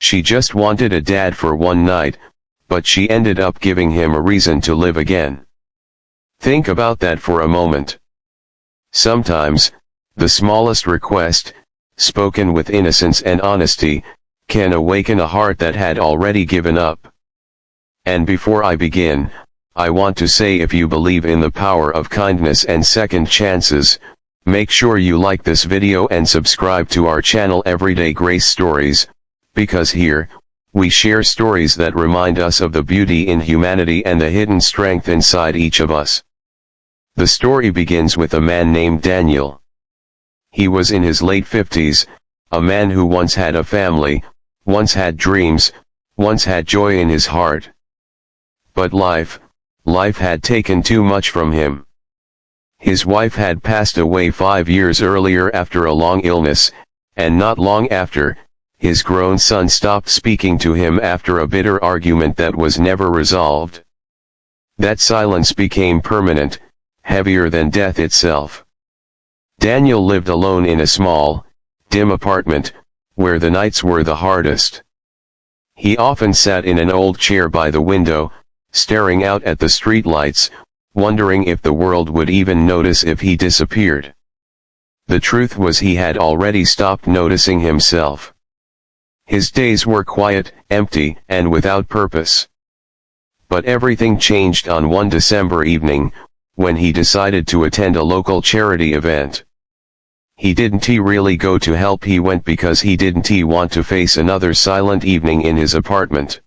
She just wanted a dad for one night, but she ended up giving him a reason to live again. Think about that for a moment. Sometimes, the smallest request, spoken with innocence and honesty, can awaken a heart that had already given up. And before I begin, I want to say, if you believe in the power of kindness and second chances, make sure you like this video and subscribe to our channel Everyday Grace Stories, because here, we share stories that remind us of the beauty in humanity and the hidden strength inside each of us. The story begins with a man named Daniel. He was in his late 50s, a man who once had a family, once had dreams, once had joy in his heart. But life had taken too much from him. His wife had passed away 5 years earlier after a long illness, and not long after, his grown son stopped speaking to him after a bitter argument that was never resolved. That silence became permanent, heavier than death itself. Daniel lived alone in a small, dim apartment, where the nights were the hardest. He often sat in an old chair by the window, staring out at the streetlights, wondering if the world would even notice if he disappeared. The truth was, he had already stopped noticing himself. His days were quiet, empty, and without purpose. But everything changed on one December evening, when he decided to attend a local charity event. He didn't really go to help, he went because he didn't want to face another silent evening in his apartment.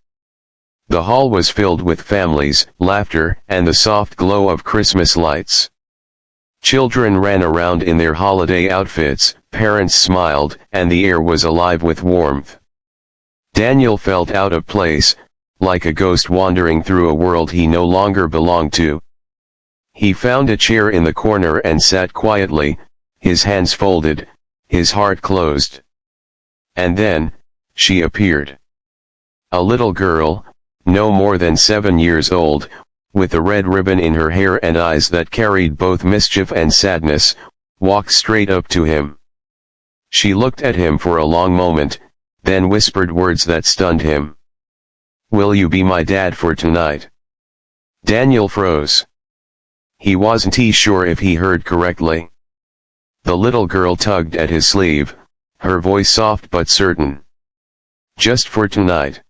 The hall was filled with families, laughter, and the soft glow of Christmas lights. Children ran around in their holiday outfits, parents smiled, and the air was alive with warmth. Daniel felt out of place, like a ghost wandering through a world he no longer belonged to. He found a chair in the corner and sat quietly, his hands folded, his heart closed. And then, she appeared. A little girl, no more than 7 years old, with a red ribbon in her hair and eyes that carried both mischief and sadness, walked straight up to him. She looked at him for a long moment, then whispered words that stunned him. "Will you be my dad for tonight?" Daniel froze. He wasn't sure if he heard correctly. The little girl tugged at his sleeve, her voice soft but certain. "Just for tonight.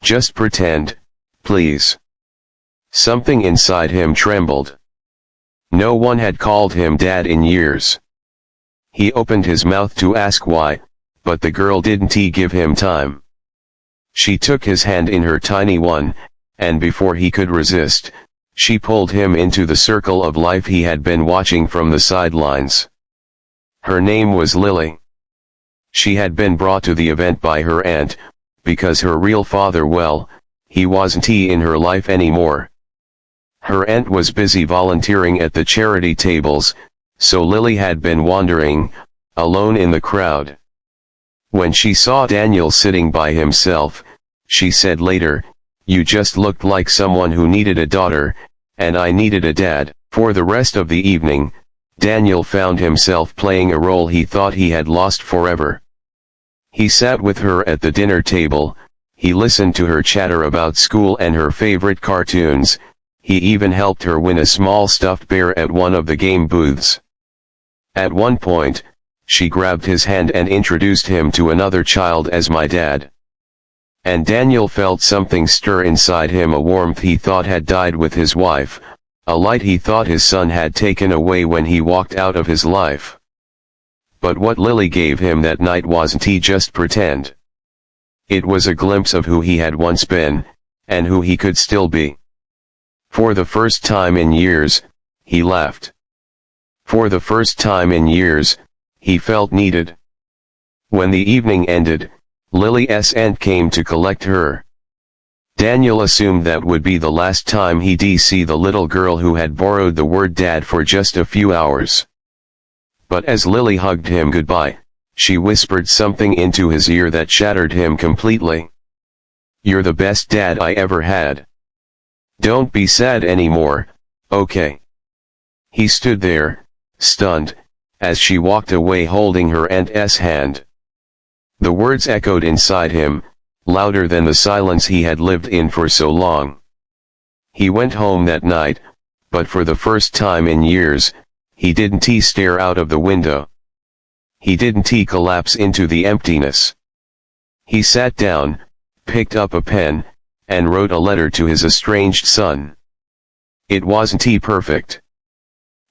Just pretend, please." Something inside him trembled. No one had called him dad in years. He opened his mouth to ask why, but the girl didn't give him time. She took his hand in her tiny one, and before he could resist, she pulled him into the circle of life he had been watching from the sidelines. Her name was Lily. She had been brought to the event by her aunt, because her real father, well, he wasn't in her life anymore. Her aunt was busy volunteering at the charity tables, so Lily had been wandering, alone in the crowd. When she saw Daniel sitting by himself, she said later, "You just looked like someone who needed a daughter, and I needed a dad." For the rest of the evening, Daniel found himself playing a role he thought he had lost forever. He sat with her at the dinner table, he listened to her chatter about school and her favorite cartoons, he even helped her win a small stuffed bear at one of the game booths. At one point, she grabbed his hand and introduced him to another child as "my dad." And Daniel felt something stir inside him, a warmth he thought had died with his wife, a light he thought his son had taken away when he walked out of his life. But what Lily gave him that night wasn't just pretend. It was a glimpse of who he had once been, and who he could still be. For the first time in years, he laughed. For the first time in years, he felt needed. When the evening ended, Lily's aunt came to collect her. Daniel assumed that would be the last time he'd see the little girl who had borrowed the word dad for just a few hours. But as Lily hugged him goodbye, she whispered something into his ear that shattered him completely. "You're the best dad I ever had. Don't be sad anymore, okay?" He stood there, stunned, as she walked away holding her aunt's hand. The words echoed inside him, louder than the silence he had lived in for so long. He went home that night, but for the first time in years, he didn't stare out of the window. He didn't collapse into the emptiness. He sat down, picked up a pen, and wrote a letter to his estranged son. It wasn't perfect.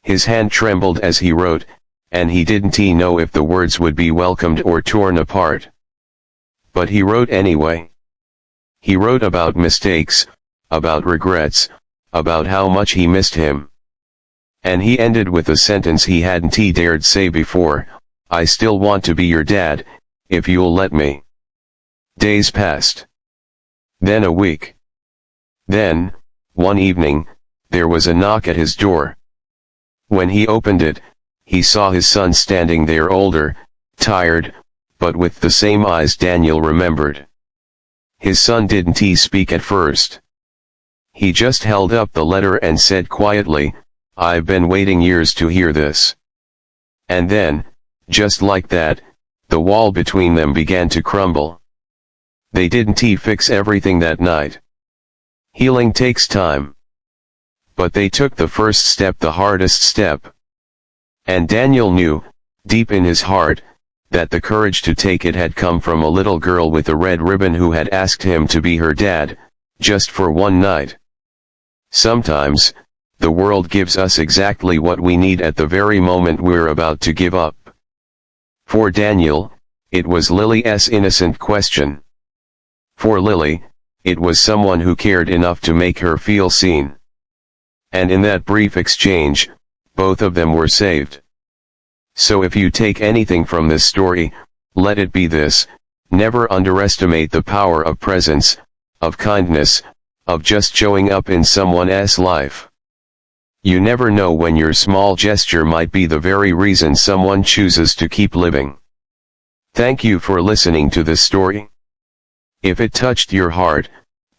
His hand trembled as he wrote, and he didn't know if the words would be welcomed or torn apart. But he wrote anyway. He wrote about mistakes, about regrets, about how much he missed him. And he ended with a sentence he hadn't dared say before: "I still want to be your dad, if you'll let me." Days passed. Then a week. Then, one evening, there was a knock at his door. When he opened it, he saw his son standing there, older, tired, but with the same eyes Daniel remembered. His son didn't speak at first. He just held up the letter and said quietly, "I've been waiting years to hear this." And then, just like that, the wall between them began to crumble. They didn't fix everything that night. Healing takes time. But they took the first step, the hardest step. And Daniel knew, deep in his heart, that the courage to take it had come from a little girl with a red ribbon who had asked him to be her dad, just for one night. Sometimes, the world gives us exactly what we need at the very moment we're about to give up. For Daniel, it was Lily's innocent question. For Lily, it was someone who cared enough to make her feel seen. And in that brief exchange, both of them were saved. So if you take anything from this story, let it be this: never underestimate the power of presence, of kindness, of just showing up in someone else's life. You never know when your small gesture might be the very reason someone chooses to keep living. Thank you for listening to this story. If it touched your heart,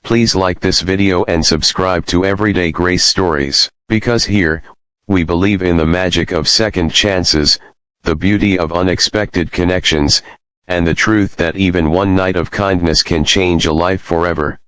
please like this video and subscribe to Everyday Grace Stories, because here, we believe in the magic of second chances, the beauty of unexpected connections, and the truth that even one night of kindness can change a life forever.